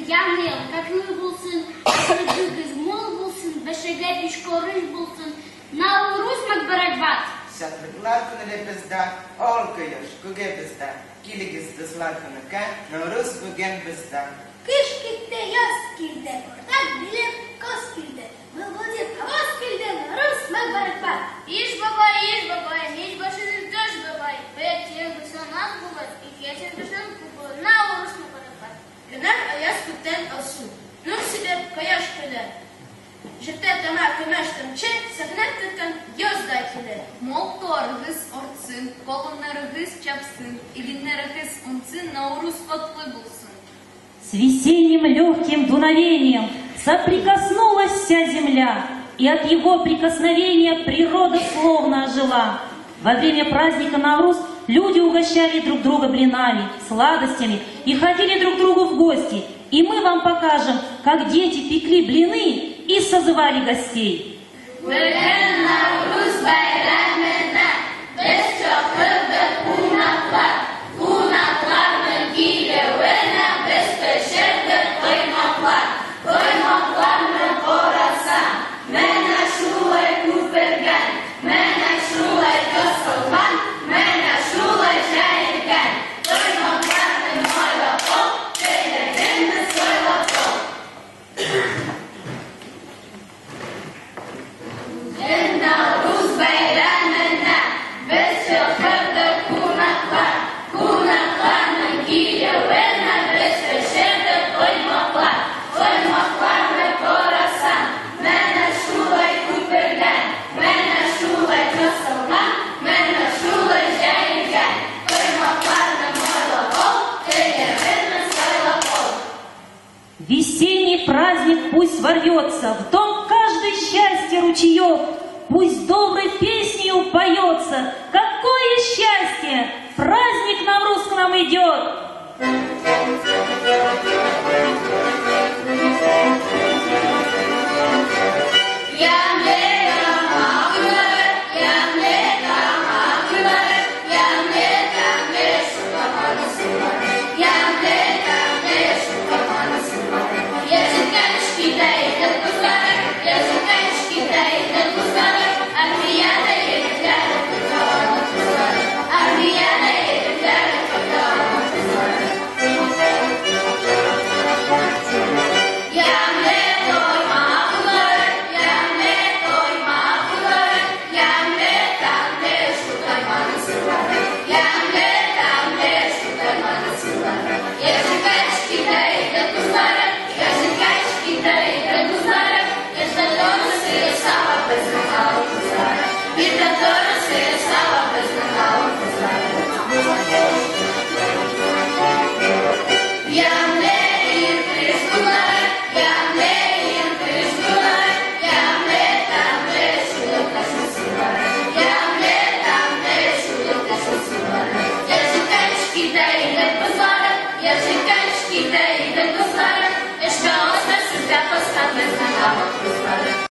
yanlayalım. Kakını bulsun, kız mol bulsun, beşege pişkoruş bulsun. Navruz makbarakbat. Şatlıklar kınılı olkayış, kuge bizde. Kiligizde slarkınıka, Navruz bugün bizde. Kış gitti, yaz girdi, ortak bilir, kos girdi. Vılvıcı havas girdi, Navruz makbarakbat. İş babay, hiç başınız döş babay. Belki son az bulur, geçen kışın kubu, Navruz makbarakbat. Güner ayaz kütten olsun. Nur sidep kayaş kılı. Жите тама көмәштем че, сәгнәт көткән яздай килә. Молторыгыз орцын, колоннарыгыз чапсын, илиннәрыгыз унцын Наурuz котлы булсын. С весенним легким дуновением соприкоснулась вся земля, и от его прикосновения природа словно ожила. Во время праздника Навруз люди угощали друг друга блинами, сладостями и ходили друг к другу в гости. И мы вам покажем, как дети пекли блины и созывали гостей. Весенний праздник пусть ворвется, в дом каждый счастье ручеек, пусть доброй песней упоется. Какое счастье! Праздник Навруз к нам идет!